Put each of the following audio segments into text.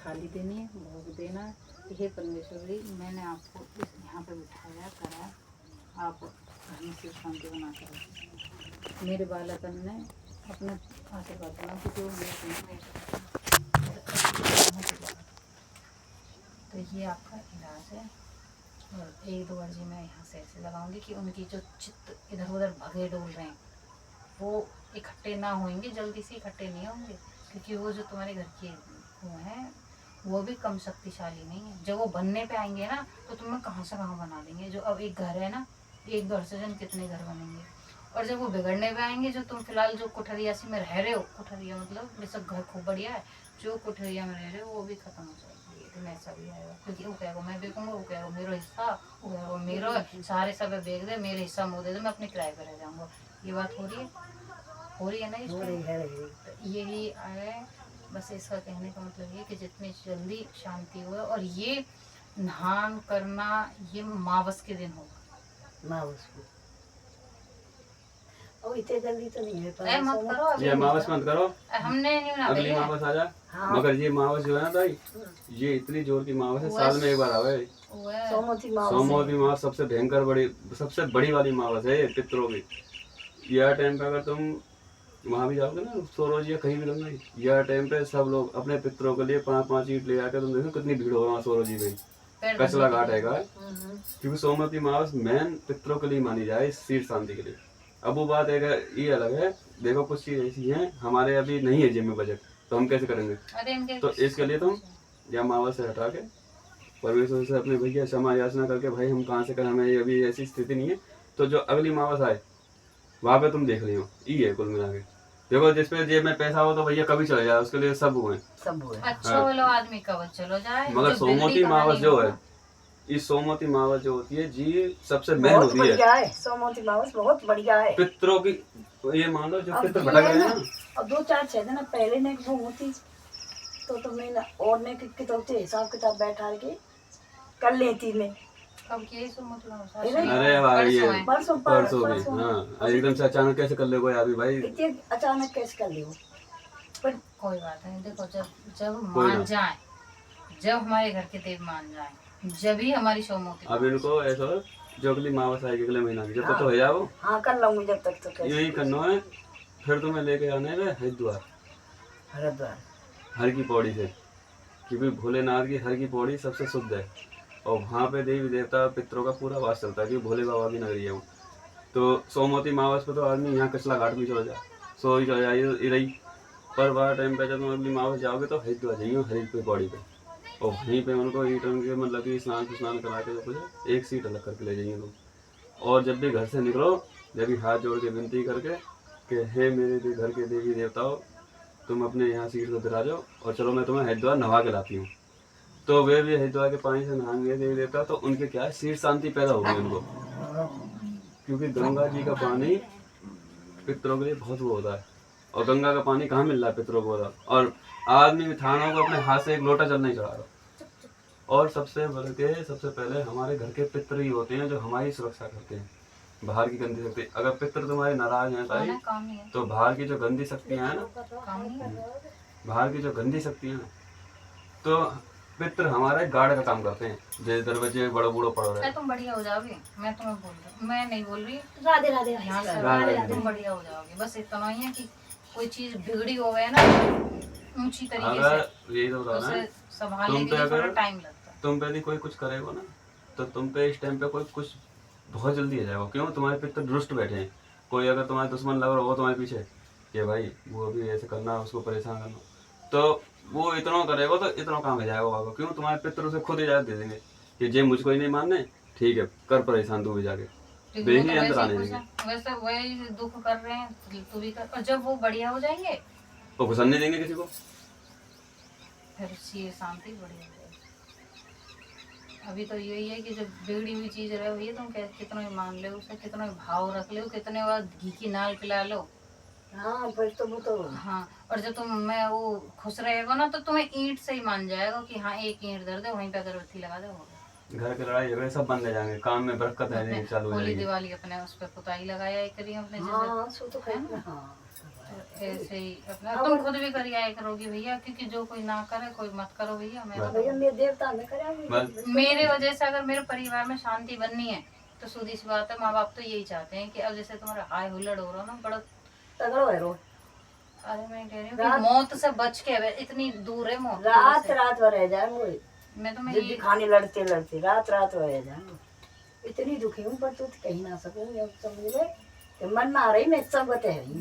थाली देनी है, भोग देना है। हे परमेश्वरी, मैंने आपको इस यहाँ पे बिठाया करा, आप घर में सुख शांति बना कर रखें। मेरे बालकन ने अपना आशीर्वाद बना कि जो तो ये आपका इलाज है। और एक दो अर्जी मैं यहाँ से ऐसे लगाऊंगी कि उनकी जो चित्त इधर उधर भगे डोल रहे हैं वो इकट्ठे ना होंगे, जल्दी से इकट्ठे नहीं होंगे, क्योंकि वो जो तुम्हारे घर के वो हैं वो भी कम शक्तिशाली नहीं है। जब वो बनने पे आएंगे ना तो तुम्हें कहाँ से कहाँ बना देंगे। जो अब एक घर है ना, एक घर से जन कितने घर बनेंगे। और जब वो बिगड़ने पे आएंगे, जो तुम फिलहाल जो कुठरियासी में रह रहे हो, कुठरिया मतलब बेशक घर खूब बढ़िया है, जो कुठरिया में रह रहे हो वो भी खत्म हो जाएगी। दिन ऐसा भी आएगा, क्योंकि वो कहेगा मैं बेचूंगा, वो कहेगा मेरा हिस्सा, वो कहेगा मेरा, सारे सब बेच दे, मेरे हिस्सा मुँह दे दे, मैं अपने किराए पर रह जाऊंगा। ये बात हो रही है ना इस टाइम। यही है बस। इसका कहने का मतलब ये कि जितनी जल्दी शांति हो, और ये नहान करना ये मावस के दिन होगा। मावस को और इतने जल्दी तो नहीं है पर मत करो, ये मावस मत करो, हमने नहीं बना अगली मावस आ जा। हाँ। मगर ये मावस जो है ना भाई, ये इतनी जोर की मावस है, साल में एक बार आवे। सोमवती मावस सबसे भयंकर बड़ी, सबसे बड़ी वाली मावस है पितरों की। यह टाइम पे अगर तुम वहाँ भी जाओगे ना सोरोजी या कहीं भी लगना, यह टाइम पे सब लोग अपने पितरों के लिए 5-5 ईंट ले आकर, तुम देखो कितनी भीड़ हो रहा है सोरोजी में। कचला घाट है क्योंकि सोमवती मावस मेन पितरों के लिए मानी जाए, सीट शांति के लिए। अब वो बात है ये अलग है, देखो कुछ चीज ऐसी है हमारे अभी नहीं है जेब में बजट, तो हम कैसे करेंगे। तो इसके लिए तुम या मावस से हटा के परमेश्वर से अपने भैया क्षमा याचना करके, भाई हम कहाँ से करें, हमें अभी ऐसी स्थिति नहीं है, तो जो अगली मावस आए वहाँ पे तुम देख लियो। ये है कुल मिला के। देखो जिसपे जेब में पैसा हो तो भैया कभी चले जाए, उसके लिए सब हुए अच्छा वाला आदमी कब चलो जाए। मगर सोमवती मावस जो है, इस सोमवती मावस जो होती है जी सबसे मेन होती है। सोमवती मावस बहुत बढ़िया है पितरों की। ये मान लो जो पितर भटक रहे हैं ना, अब 2-4 दिन पहले ने वो होती तो तुमने और ने कितने हिसाब किताब बैठा के कर लेती मैं। कब किए सोमवती मावस? अरे भाई ये परसों भी। हाँ एकदम से अचानक कैसे कर ले कोई आदमी भाई, इतने अचानक कैसे कर ले। पर कोई बात नहीं, देखो जब मान जाए, जब हमारे घर के देव मान जाए, जब ही हमारी सोमवती। अब इनको ऐसा जो अगली मावस आएगी अगले महीना की, जब तक तो हो जाओ। हाँ कर लूंगी जब तक तो यही करना है। फिर तुम्हें लेके आने है हरिद्वार, हर की पौड़ी से, क्योंकि भोलेनाथ की हर की पौड़ी सबसे शुद्ध है, और वहाँ पे देवी देवता पितरों का पूरा वास चलता है, क्योंकि भोले बाबा की नगरी है वो। तो सोमवती मावस पे तो आदमी यहाँ कचला घाट भी चला जाए, सो ही चला जाए रही। पर वह टाइम पे जब तुम अगली मावस जाओगे तो हरिद्वार जाइए, हरि पे पौड़ी पे, और वहीं पे उनको ईट के मतलब कि स्नान करा के कुछ एक सीट अलग करके ले जाइए तुम। और जब भी घर से निकलो, जब भी हाथ जोड़ के विनती करके कि हे मेरे घर के देवी देवताओं, तुम अपने यहाँ सीट पर बिरा जाओ और चलो मैं तुम्हें हरिद्वार नहा के लाती हूँ। तो वे भी हरिद्वार के पानी से नहाएंगे देवी देवता, तो उनके क्या है सीट शांति पैदा होगी उनको, क्योंकि गंगा जी का पानी पितरों के लिए बहुत वो होता है। और गंगा का पानी कहाँ मिल रहा है पितरों को, और आदमी भी थानों को अपने हाथ से एक लोटा जल नहीं चढ़ा रहा। और सबसे पहले हमारे घर के पितर ही होते हैं जो हमारी सुरक्षा करते हैं बाहर की गंदी शक्ति। अगर पितर तुम्हारे नाराज हैं ताई, तो बाहर की जो गंदी शक्तियाँ हैं ना, बाहर की जो गंदी शक्तियाँ हैं, तो पितर हमारे गार्ड का काम करते हैं, जैसे दरवाजे बड़ो बूढ़ो पड़ रहे हैं। तुम बढ़िया हो जाओगे, मैं तुम्हें बोल रही हूँ, मैं नहीं बोल रही। राधे राधे यहाँ से तुम बढ़िया हो जाओगे। बस इतना ही है कि कोई चीज बिगड़ी हो गया ना ऊंची तरीके से, यही तो रहा है, संभालने के लिए थोड़ा टाइम लगता है। तुम पे यदि कोई कुछ करेगा ना, तो तुम पे इस टाइम पे कोई कुछ बहुत जल्दी आ जाएगा। क्यों? तुम्हारे पितर दुष्ट बैठे हैं। कोई अगर तुम्हारे दुश्मन लग रहा हो तुम्हारे पीछे कि भाई वो अभी ऐसे करना, उसको परेशान करना, तो वो इतना करेगा तो इतना काम हो जाएगा बाबा। क्यों? तुम्हारे पितर उसे खुद इजाजत दे देंगे कि जे मुझको ही नहीं मानने, ठीक है कर परेशान तू भी जाके, बेही अंदर आने देंगे। वैसे वही दुख कर रहे हैं तू भी कर, और जब वो बढ़िया हो जाएंगे तो घुसन नहीं देंगे किसी को, फिर ये शांति बढ़िया हो जाएगी। अभी तो यही है कि जब बिगड़ी हुई चीज रहे हुई है, तुम कितना ही मान लो उसे, कितना ही भाव रख लो, कितने बार घी की नाल पिला लो। हाँ फिर तो वो तो हाँ, और जब तुम मैं वो खुश रहेगा ना, तो तुम्हें ईंट से ही मान जाएगा कि हाँ एक ईंट दर्द है, वहीं पे अगरबत्ती लगा दो, घर के लड़ाई झगड़े सब बंद हो जाएंगे, काम में बरकत रहने चालू हो जाएगी। दिवाली अपने उस पर पुताई लगाया एक करी अपने, हाँ सो तो है ना। ऐसे ही अपना तुम खुद भी करी आया करोगी भैया, क्योंकि जो कोई ना करे कोई मत करो भैया। मैं भैया मेरे देवता में बस। मेरे वजह से अगर मेरे परिवार में शांति बननी है तो सीधी सी बात है, माँ बाप तो यही चाहते हैं कि अब जैसे तुम्हारा हाय हुल्लड़ हो रहा ना बड़ा तगड़ो है रो अरे मैं कह रही हूँ कि मौत से बच के इतनी दूर है मौत रात रात भर रह जाएंगे, मैं तुम्हें जिद्दी खाने लड़ते लड़ते रात रात भर रह जाएंगे। इतनी दुखी हूँ पर तू कहीं ना सकूंगी। अब समझ ले कि मन ना रही मैं सब बता रही।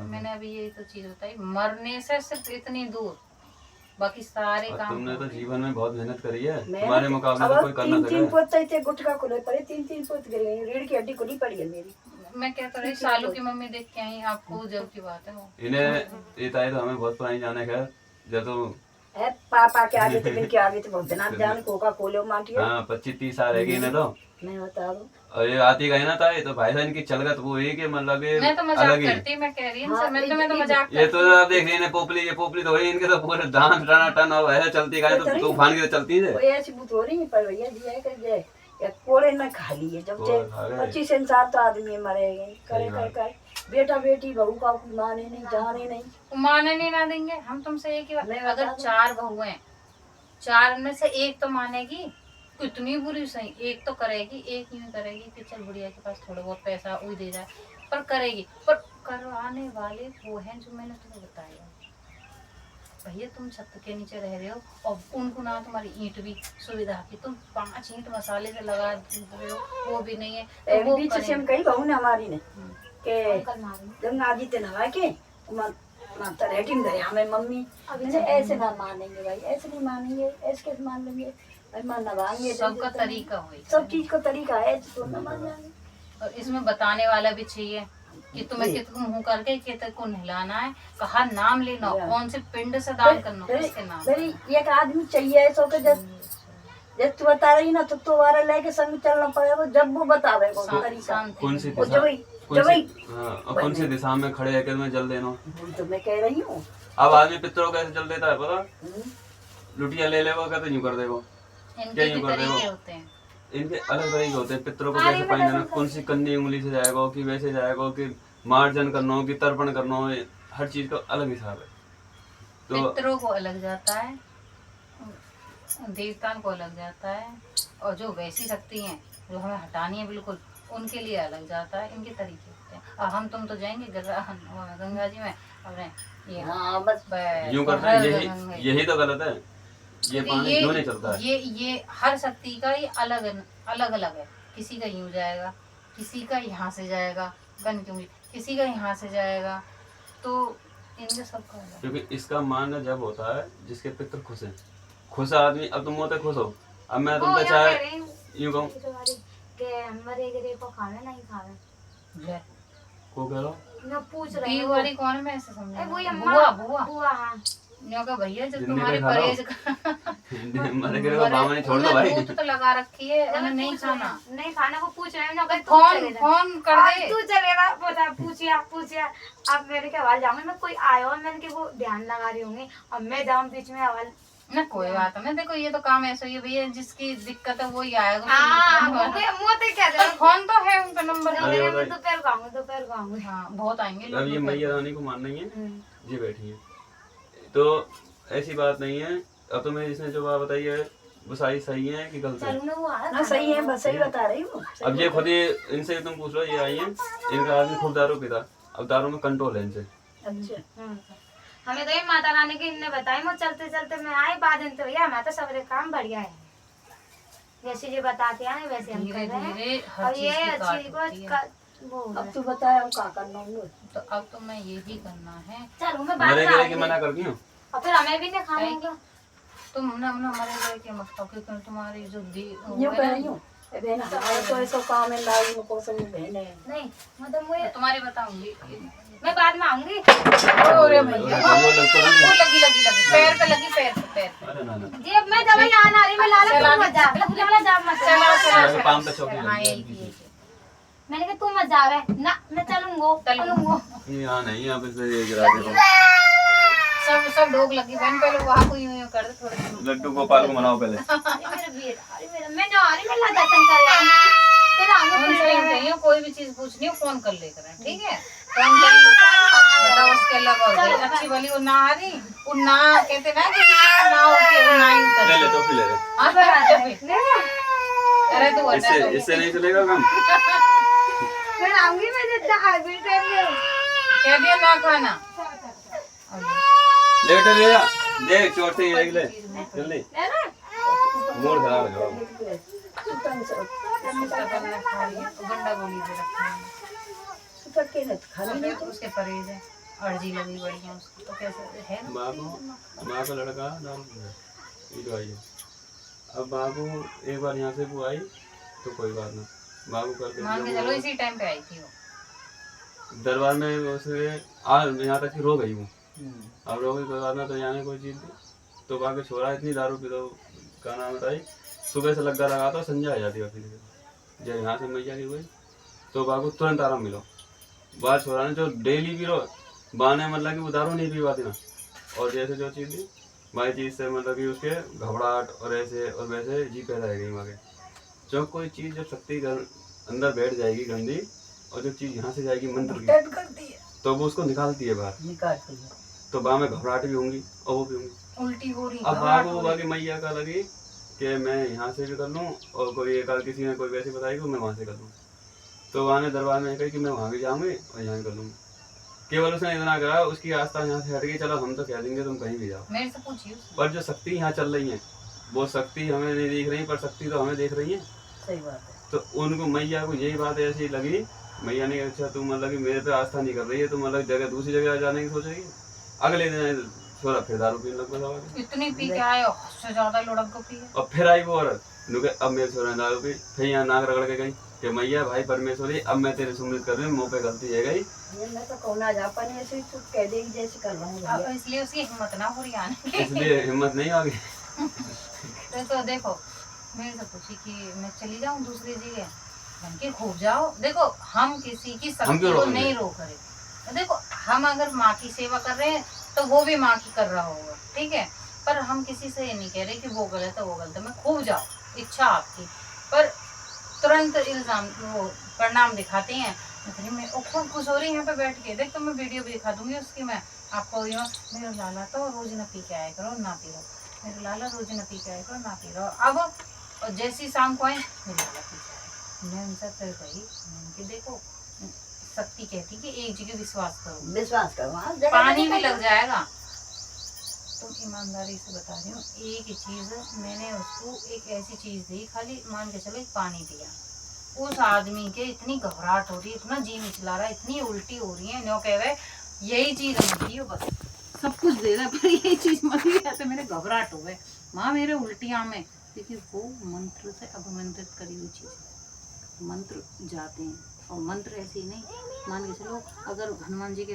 मैंने अभी यही तो चीज बताई, मरने से सिर्फ इतनी दूर, बाकी सारे काम तुमने तो जीवन में बहुत मेहनत करी है, मैं तुम्हारे मुकाबले तो कोई कर ना तीन तीन सके। पोते थे, गुटका खुले पड़े, तीन तीन पोत गिर गई, रीढ़ की हड्डी खुली पड़ी है मेरी। मैं क्या कर रही सालू की मम्मी देख के आई, आपको जब की बात है वो इन्हें ये ताई तो हमें बहुत पुरानी जाने खैर, जब तो है पापा के आगे तो इनके आगे तो बहुत जना जान कोका कोले माटियो। हाँ 25-30 साल है इन्हें तो। मैं बता दूं और ये आती गई ना ताई तो भाई साहब इनकी चलगत वो है कि मतलब कि मैं तो मजाक अलग ही। करती, मैं कह रही हूँ हाँ, मैं तो मजाक ये तो आप देख रही है पोपली, ये पोपली तो वही, इनके तो पूरे दांत टना टन और ऐसे चलती गए तो तूफान की तो चलती है। कोई ऐसी बुत हो रही है पर भैया जी है कर जाए या कोड़े न खा लिए जब से कोड़े खा गए। 25 इंसान तो आदमी मरे गए करे कर कर बेटा बेटी बहू का कोई माने नहीं जाने नहीं। माने नहीं ना देंगे हम तुमसे एक ही बात, मैं अगर बता दूं। 4 बहू हैं, 4 में से एक तो मानेगी, कितनी बुरी सही एक तो करेगी, एक यूं करेगी कि चल बुढ़िया के पास थोड़ा बहुत पैसा उई दे जाए, पर करेगी। पर करवाने वाले वो हैं जो मैंने तुम्हें बताया। भैया तुम छत के नीचे रह रहे हो और उनको ना तुम्हारी ईंट भी सुविधा की, तुम 5 ईंट मसाले से लगा रहे हो वो भी नहीं है तो एक वो बीच से हम करेंगे। कही बहू ने हमारी ने के अंकल मारो। गंगा जी ते नहा के माता रेटिंग करे हमें मम्मी मैंने ऐसे ना मानेंगे भाई, ऐसे नहीं मानेंगे, ऐसे कैसे मान लेंगे भाई, मान नवाएंगे सबका तरीका हुई सब चीज का तरीका है तो ना मान जाएंगे। और इसमें बताने वाला भी चाहिए कि तुम्हें कितको मुंह करके कितने को नहलाना है, कहा नाम लेना, कौन से पिंड से दान करना, किसके नाम मेरी एक आदमी चाहिए ऐसा के जब तू बता रही ना तो तुम्हारा लेके संग चलना पड़ेगा जब वो बतावे वो तरीका। शांति कौन सी वो दिशा, कौन सी दिशा में खड़े है कि तुम्हें जल देना। तो मैं कह रही हूँ अब आदमी पितरों कैसे जल देता है पता, लुटिया ले लेगा कहते यूं कर देगा, क्या इनके यूं भी कर तरीके देगा। होते हैं। इनके अलग तरीके होते हैं पितरों को कैसे पानी देना, कौन सी कन्नी उंगली से जाएगा कि वैसे जाएगा कि मार्जन करना हो कि तर्पण करना हो, हर चीज का अलग हिसाब है। तो पितरों को अलग जाता है, देवताओं को अलग जाता है, और जो वैसी शक्ति हैं जो हमें हटानी है बिल्कुल उनके लिए अलग जाता है, इनके तरीके होते हैं। अब हम तुम तो जाएंगे गंगा जी में अपने ये हाँ बस यूं करते हैं, यही तो गलत है, ये पानी क्यों नहीं चलता है। ये हर शक्ति का ये अलग अलग है, किसी का यूं जाएगा, किसी का यहाँ से जाएगा बन के उंगली, किसी का यहाँ से जाएगा, तो इनका सबका अलग। क्योंकि इसका मान जब होता है जिसके पितर खुश है, खुश आदमी। अब तुम होते खुश हो, अब मैं तुम पे चाहे यूं कहूँ ले को कह लो बी वाली कौन है, मैं ऐसे समझा बुआ न्यों का भैया जब जिंदगी तुम्हारे खा लो। परहेज मैंने कह मामा ने छोड़ दो भाई। भूत तो लगा रखी है, उन्हें नहीं खाना। नहीं खाना को पूछ रहे हो ना, भाई फोन कर दे। तू चलेगा बता, पूछिया अब मेरे के आवाज जाऊंगी, मैं कोई आया और मैंने कि वो ध्यान लगा रही होंगी और मैं जाऊँ बीच में आवाज। ना कोई बात नहीं, देखो ये तो काम ऐसा ही है भैया, जिसकी दिक्कत है वो ही आएगा। मुँह तो क्या दे फोन तो है उनका नंबर। दोपहर को आऊंगी। हाँ बहुत आएंगे अब ये लोग। मैया रानी को मान नहीं है, ये बैठी है, तो ऐसी बात नहीं है। अब तुम्हें जिसने जो बात बताई है वो सही है कि गलत है। ना सही है, बस सही बता रही हूँ। अब ये खुद ही इनसे तुम पूछ लो, ये आई है, इनका आदमी खूब दारू पीता, अब दारू में कंट्रोल है इनसे। अच्छा हमें तो ये माता रानी की इनने बताई, मैं चलते चलते मैं आई बाद में, तो भैया हमारा तो सबरे काम बढ़िया है, जैसे ये बताते हैं वैसे हम कर रहे हैं। हर और चीज ये की अच्छी काट होती है। वो अब तू बता अब क्या करना है। तो अब तो मैं यही करना है। चलो मैं बाद मरे में गिरे आऊंगी। की मना कर दी हूँ। और फिर हमें भी नहीं खाएंगे। तुम ना मरे गए के मत खाओ, क्योंकि तुम्हारी जो यूँ कह रही हूँ बहन हमारे तो ऐसा काम है लाई में को सब बहन है। नहीं मतलब मैं तुम्हारी बताऊंगी। मैं बाद में आऊंगी। अरे भैया वो लगता है। वो लगी पैर पे लगी, पैर पे अरे ना ना जी अब मैं दवाई आना रही, मैं लाला तू मत जा, लाला जा मत ऐसे पाम पे चौकी हाँ लगी यही है। मैंने कहा तू मत जावे ना, मैं चलूंगा। ये यहाँ नहीं, यहाँ पे से गिरा दे सब डोग लगी बहन, पहले वहाँ को यूं कर दे थोड़े से। लड्डू गोपाल को मनाओ पहले। अरे मेरा बेटा, अरे मेरा मैं जा रही, मैं ला दर्शन कर आई। फोन से ही कहियो, कोई भी चीज पूछनी हो फोन कर लेकर आए, ठीक है? फोन कर लो, बताओ उसके लगा हो अच्छी वाली वो ना आ रही, वो ना कहते ना कि किसी को ना होती है, वो ना ही उतर ले ले टॉफी ले ले, हाँ अरे तू हटा इससे दो। इससे नहीं चलेगा काम। मैं आऊंगी, मैं जितना हाइब्रिड टाइम में कह दिया ना खाना। लेटर ले जा, देख चोट से ये ले जल्दी, मूड खराब है जाओ। सुतन से ने खा लिया तो गंडा गोली दे रखा है, सुतन के न तो खाली फिर उसके परहेज है, अर्जी लगी बढ़िया उसको, तो कैसे है ना? माँ का लड़का दारू पी रहा है, ये दवाई है। अब बाबू एक बार यहाँ से वो आई तो कोई बात ना, बाबू करके मान के चलो इसी टाइम पे आई थी वो। दरबार में उसे आज यहाँ तक कि रो गई हूँ। अब रो गई कोई बात ना, तो जाने कोई चीज़ थी तो बाकी छोड़ा इतनी दारू पी तो क्या नाम बताई, सुबह से लगा लगा तो संजा आ जाती है, फिर जब यहाँ से मैया की हुई तो बाबू तुरंत आराम मिलो। बात छोड़ा ने जो डेली पी रो बहाने मतलब कि वो दारू नहीं पी पाती ना, और जैसे जो चीज़ थी भाई चीज़ से मतलब कि उसके घबराहट और ऐसे और वैसे जी पैदा रह गई वहाँ। जो कोई चीज़ जब शक्ति अंदर बैठ जाएगी गंदी, और जो चीज़ यहाँ से जाएगी मंत्र की, टट करती है, तो वो उसको निकालती है बाहर, निकालती है। तो वहाँ में घबराहट भी होंगी और वो भी होंगी। उल्टी हो रही, अब घबराहट बाबू हो बाबा रही। की मैया का लगी कि मैं यहाँ से भी कर लूँ, और कोई एक आध किसी ने कोई वैसे बताई कि मैं वहाँ से कर लूँ, तो वहाँ ने दरबार में कही कि मैं वहाँ भी जाऊँगी और यहाँ कर लूँगी। केवल उसने इतना कहा, उसकी आस्था यहाँ से हट गई, चलो हम तो कह देंगे तुम कहीं भी जाओ। मेरे से पूछिए उसने। पर जो शक्ति यहाँ चल रही है वो शक्ति हमें नहीं दिख रही, पर शक्ति तो हमें देख रही है। सही बात है। तो उनको मैया को यही बात ऐसी लगी, मैया ने कहा, अच्छा तू मतलब कि मेरे पे आस्था नहीं कर रही है, तू मतलब जगह दूसरी जगह जाने की सोच रही है। अगले दिन थोड़ा फिर दारू पीने लग गया, इतनी पी के आए, उससे ज्यादा लुढ़क को पिए। और फिर आई वो औरत नुके, अब मेरे छोरा ने दारू पी, फिर यहाँ नाक रगड़ के गई कि मैया भाई परमेश्वरी अब मैं तेरे सुमित कर रही हूँ, मुँह पे गलती है गई। ये मैं तो कहना जा पानी ऐसे तू कह देगी जैसे कर रहा हूँ अब भैया। इसलिए उसकी हिम्मत ना हो रही आने की। इसलिए हिम्मत नहीं आ गई। तो देखो मेरे से पूछी कि मैं चली जाऊं दूसरी जगह, बन के खूब जाओ। देखो हम किसी की शक्ति क्यों को रोक रहे नहीं हैं? रोक रहे। देखो हम अगर माँ की सेवा कर रहे हैं तो वो भी माँ की कर रहा होगा, ठीक है? पर हम किसी से ये नहीं कह रहे कि वो गलत है वो गलत है। मैं खूब जाओ, इच्छा आपकी, पर तुरंत इल्जाम वो परिणाम दिखाते हैं। मैं खूब खुश हो रही यहाँ पे बैठ के, देख तो मैं वीडियो भी दिखा दूंगी उसकी। मैं आपको यो मेरा लाला तो रोज न पी के आया करो, ना पी लो, मेरा लाला रोज न पी के आया करो, ना पी लो। अब और जैसी शाम को आए मेरा लाला पी के आया, मैं उनसे फिर गई, मैंने देखो शक्ति कहती कि एक जगह विश्वास करो, विश्वास करो। हाँ, पानी भी लग जाएगा। तुम ईमानदारी से बता रही हूँ, एक ही चीज मैंने उसको एक ऐसी चीज दी, खाली मान के चलो एक पानी दिया, उस आदमी के इतनी घबराहट हो रही है, इतना जी मिचला रहा है, इतनी उल्टी हो रही है, नो कह रहे यही चीज मत दियो, बस सब कुछ दे रहा पर यही चीज मत दिया, तो मेरे घबराहट हो गए माँ, मेरे उल्टियाँ में, क्योंकि वो मंत्र से अभिमंत्रित करी हुई चीज है। मंत्र जाते हैं, और मंत्र ऐसे ही नहीं, मान के चलो अगर हनुमान जी के